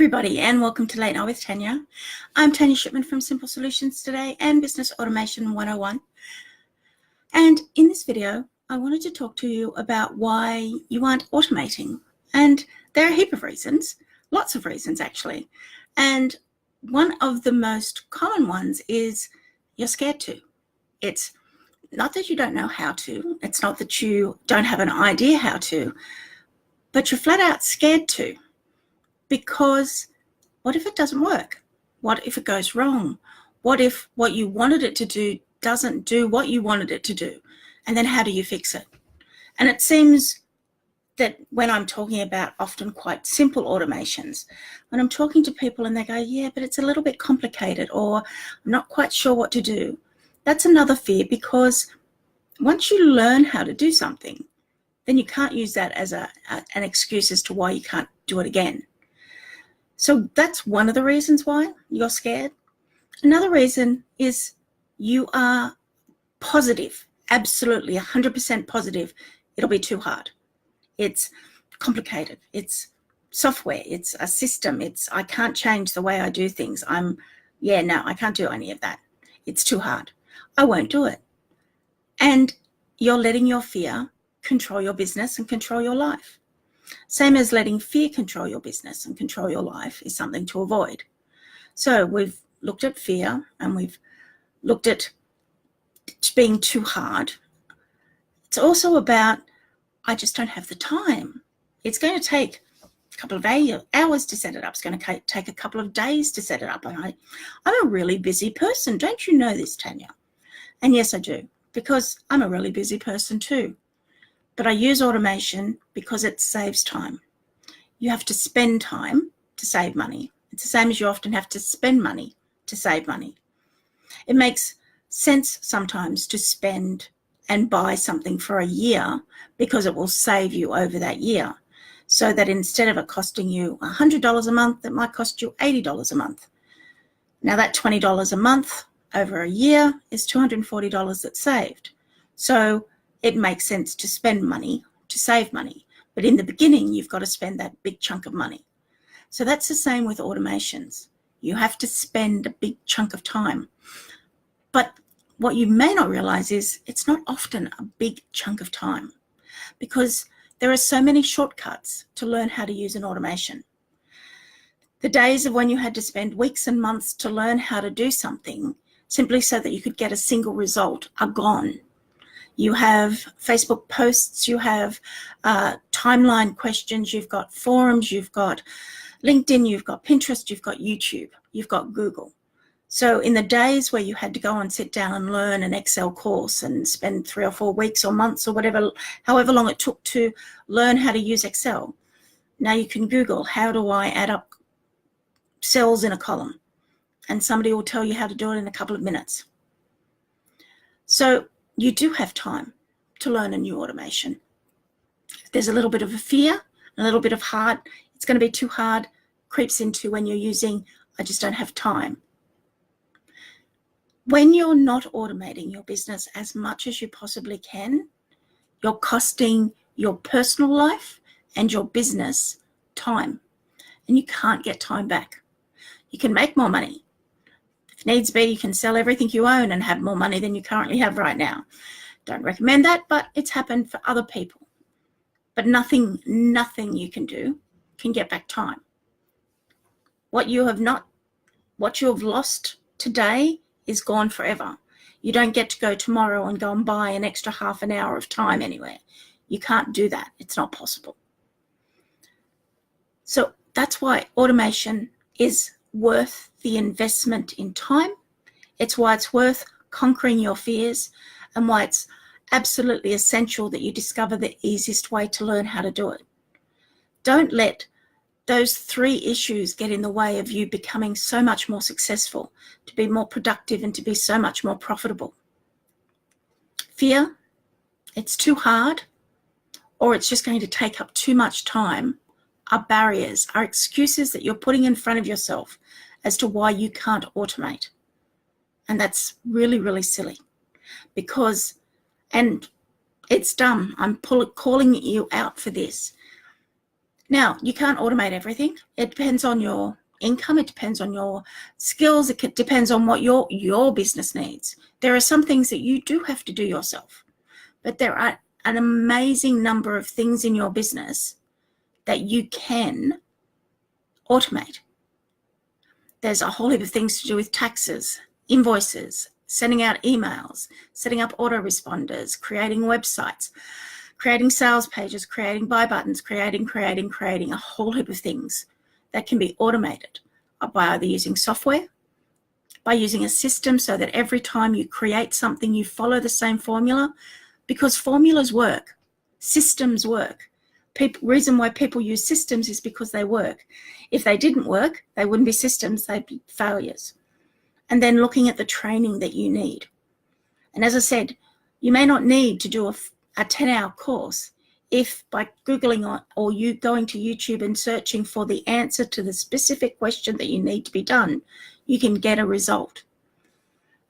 Everybody, and welcome to Late Night with Tania. I'm Tania Shipman from Simple Solutions Today and Business Automation 101. And in this video, I wanted to talk to you about why you aren't automating. And there are a heap of reasons, lots of reasons actually. And one of the most common ones is you're scared to. It's not that you don't know how to, it's not that you don't have an idea how to, but you're flat out scared to. Because what if it doesn't work? What if it goes wrong? What if what you wanted it to do doesn't do what you wanted it to do? And then how do you fix it? And it seems that when I'm talking about often quite simple automations, when I'm talking to people and they go, yeah, but it's a little bit complicated, or I'm not quite sure what to do. That's another fear, because once you learn how to do something, then you can't use that as an excuse as to why you can't do it again. So that's one of the reasons why you're scared. Another reason is you are positive, absolutely 100% positive it'll be too hard. It's complicated. It's software. It's a system. I can't change the way I do things. I can't do any of that. It's too hard. I won't do it. And you're letting your fear control your business and control your life. Same as letting fear control your business and control your life is something to avoid. So we've looked at fear and we've looked at being too hard. It's also about, I just don't have the time. It's going to take a couple of hours to set it up. It's going to take a couple of days to set it up. And I'm a really busy person. Don't you know this, Tania? And yes, I do, because I'm a really busy person too. But I use automation because it saves time. You have to spend time to save money. It's the same as you often have to spend money to save money. It makes sense sometimes to spend and buy something for a year because it will save you over that year. So that instead of it costing you $100 a month, it might cost you $80 a month. Now that $20 a month over a year is $240 that's saved. So it makes sense to spend money to save money. But in the beginning, you've got to spend that big chunk of money. So that's the same with automations. You have to spend a big chunk of time. But what you may not realize is it's not often a big chunk of time, because there are so many shortcuts to learn how to use an automation. The days of when you had to spend weeks and months to learn how to do something simply so that you could get a single result are gone. You have Facebook posts, you have timeline questions, you've got forums, you've got LinkedIn, you've got Pinterest, you've got YouTube, you've got Google. So in the days where you had to go and sit down and learn an Excel course and spend 3 or 4 weeks or months or whatever, however long it took to learn how to use Excel, now you can Google, how do I add up cells in a column? And somebody will tell you how to do it in a couple of minutes. So you do have time to learn a new automation. There's a little bit of a fear, a little bit of hard, it's going to be too hard, creeps into when you're using, I just don't have time. When you're not automating your business as much as you possibly can, you're costing your personal life and your business time, and you can't get time back. You can make more money. If needs be, you can sell everything you own and have more money than you currently have right now. Don't recommend that, but it's happened for other people. But nothing you can do can get back time. What you have lost today is gone forever. You don't get to go tomorrow and go and buy an extra half an hour of time anywhere. You can't do that. It's not possible. So that's why automation is worth the investment in time. It's why it's worth conquering your fears, and why it's absolutely essential that you discover the easiest way to learn how to do it. Don't let those 3 issues get in the way of you becoming so much more successful, to be more productive, and to be so much more profitable. Fear, it's too hard, or it's just going to take up too much time, are barriers, are excuses that you're putting in front of yourself as to why you can't automate. And that's really, really silly, because, and it's dumb, I'm calling you out for this. Now, you can't automate everything. It depends on your income. It depends on your skills. It depends on what your business needs. There are some things that you do have to do yourself, but there are an amazing number of things in your business that you can automate. There's a whole heap of things to do with taxes, invoices, sending out emails, setting up autoresponders, creating websites, creating sales pages, creating buy buttons, creating a whole heap of things that can be automated by either using software, by using a system so that every time you create something, you follow the same formula, because formulas work, systems work. Reason why people use systems is because they work. If they didn't work, they wouldn't be systems, they'd be failures. And then looking at the training that you need. And as I said, you may not need to do a 10-hour course if by Googling or you going to YouTube and searching for the answer to the specific question that you need to be done, you can get a result.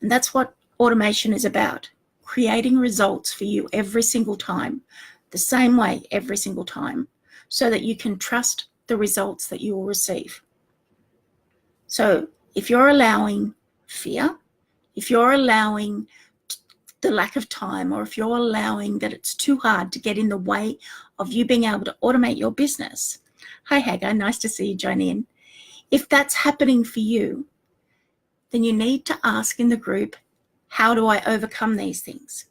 And that's what automation is about, creating results for you every single time, the same way every single time, so that you can trust the results that you will receive. So if you're allowing fear, if you're allowing the lack of time, or if you're allowing that it's too hard to get in the way of you being able to automate your business. Hi Hagar, nice to see you join in. If that's happening for you, then you need to ask in the group, how do I overcome these things?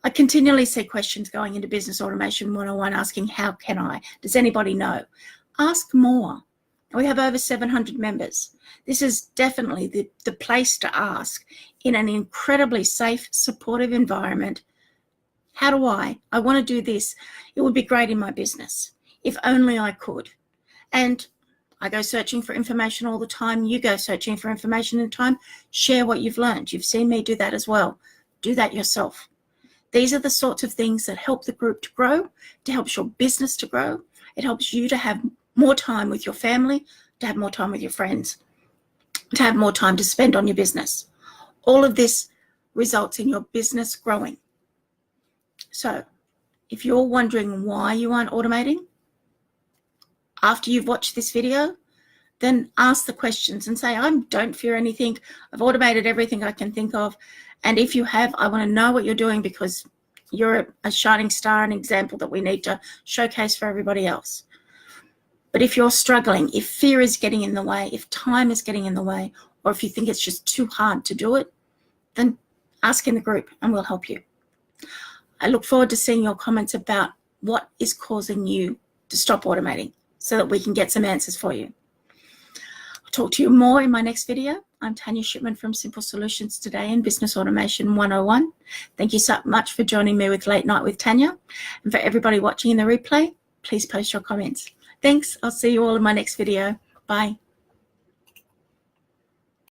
I continually see questions going into Business Automation 101 asking, how can I? Does anybody know? Ask more. We have over 700 members. This is definitely the place to ask in an incredibly safe, supportive environment. How do I want to do this. It would be great in my business. If only I could. And I go searching for information all the time. You go searching for information in time. Share what you've learned. You've seen me do that as well. Do that yourself. These are the sorts of things that help the group to grow, to help your business to grow. It helps you to have more time with your family, to have more time with your friends, to have more time to spend on your business. All of this results in your business growing. So if you're wondering why you aren't automating, after you've watched this video, then ask the questions and say, I don't fear anything. I've automated everything I can think of. And if you have, I want to know what you're doing, because you're a shining star, an example that we need to showcase for everybody else. But if you're struggling, if fear is getting in the way, if time is getting in the way, or if you think it's just too hard to do it, then ask in the group and we'll help you. I look forward to seeing your comments about what is causing you to stop automating so that we can get some answers for you. I'll talk to you more in my next video. I'm Tania Shipman from Simple Solutions today in Business Automation 101. Thank you so much for joining me with Late Night with Tania. And for everybody watching in the replay, please post your comments. Thanks. I'll see you all in my next video. Bye.